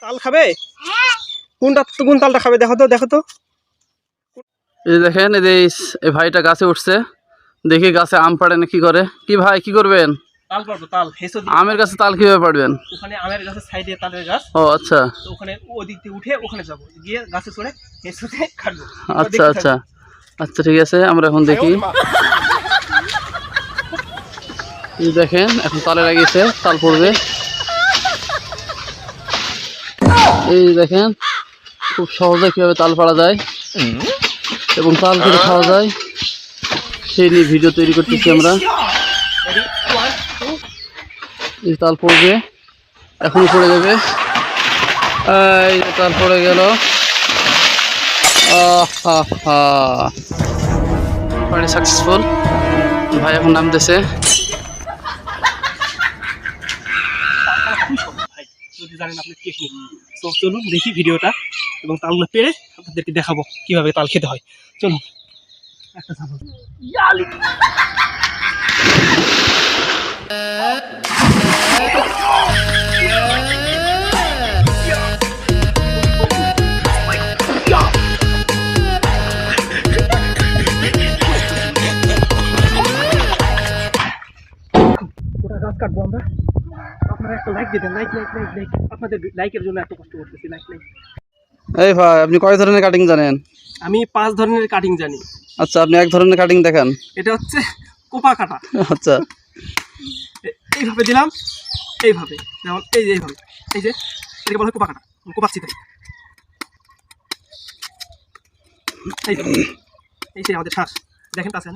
তাল খাবে? কোন তালটা খাবে দেখো তো। এই দেখেন এই ভাইটা গাছে উঠছে, দেখি গাছে আম পাড়ে না কি করে। কি ভাই কি করবেন? তাল পারবো, তাল হেসো দিয়ে। আমের গাছে তাল কিভাবে পাড়বেন? ওখানে আমের গাছের সাইডে তালের গাছ। ও আচ্ছা, তো ওখানে ওদিক দিয়ে উঠে ওখানে যাবো, গিয়ে গাছে চড়ে হেসোতে কাটবো। আচ্ছা আচ্ছা আচ্ছা ঠিক আছে, আমরা এখন দেখি। এই দেখেন এখন তালে লাগিয়েছে, তাল পড়বে। এই দেখেন খুব সহজে কিভাবে তাল পাড়া যায় এবং তাল করে খাওয়া যায় সেই নিয়ে ভিডিও তৈরি করতেছি আমরা। এই তাল পড়বে, এখনই পড়ে যাবে। এই তাল পড়ে গেল। Party successful. ভাই এখন নামতেছে। যদি জানেন আপনি টেকনিক, তো চলুন দেখি ভিডিওটা এবং তালগুলো পেড়ে আপনাদেরকে দেখাবো কিভাবে তাল খেতে হয়। চলুন। একটা গাছ কাটবো আমরা। আপনারা একটা লাইক দিবেন, লাইক। আপনাদের লাইকের জন্য এত কষ্ট করতেছি, লাইক। এই ভাই আপনি কয় ধরনের কাটিং জানেন? আমি 5 ধরনের কাটিং জানি। আচ্ছা আপনি এক ধরনের কাটিং দেখান। এটা হচ্ছে কোপা কাটা। আচ্ছা এইভাবে দিলাম, এইভাবে যেমন এইভাবে, এই যে এটাকে বলা হয় কোপা কাটা, কোপাচ্ছি তাই। এই যে আমাদের শ্বাস দেখেন কাছে,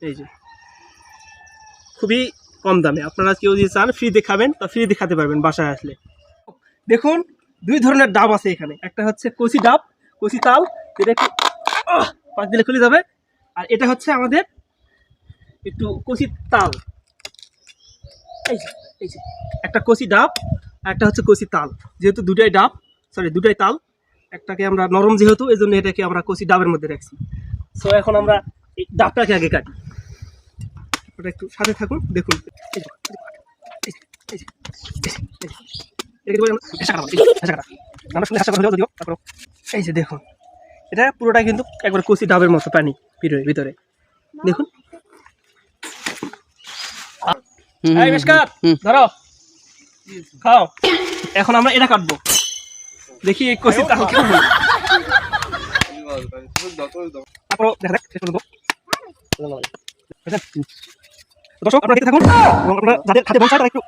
এই যে খুবই কম দামে। আপনারা কেউ যদি চান ফ্রিতে খাবেন তা ফ্রিতে খেতে পারবেন বাসায় আসলে। দেখুন 2 ধরনের ডাব আছে এখানে, একটা হচ্ছে কচি ডাব, কচি তাল, যেটা একটু পাক দিলে খুলে যাবে। আর এটা হচ্ছে আমাদের একটু কচি তাল। এই যে একটা কচি ডাব আর একটা হচ্ছে কচি তাল। যেহেতু দুটাই তাল, একটাকে আমরা নরম যেহেতু এই জন্য এটাকে আমরা কচি ডাবের মধ্যে রাখছি। সো এখন আমরা এই ডাবটাকে আগে কাটি। ওটা একটু সাথে থাকুন, দেখুন। এই যে দেখুন, এটা পুরোটা কিন্তু একবার কচি ডাবের মতো পানি ভিতরে দেখুন। ধরো খাও। এখন আমরা এটা কাটবো, দেখি এই কচি তাল কেমন। তারপর দর্শক আপনারা দেখতে থাকুন এবং আপনারা যাদের খাতে মন চায় তারা একটু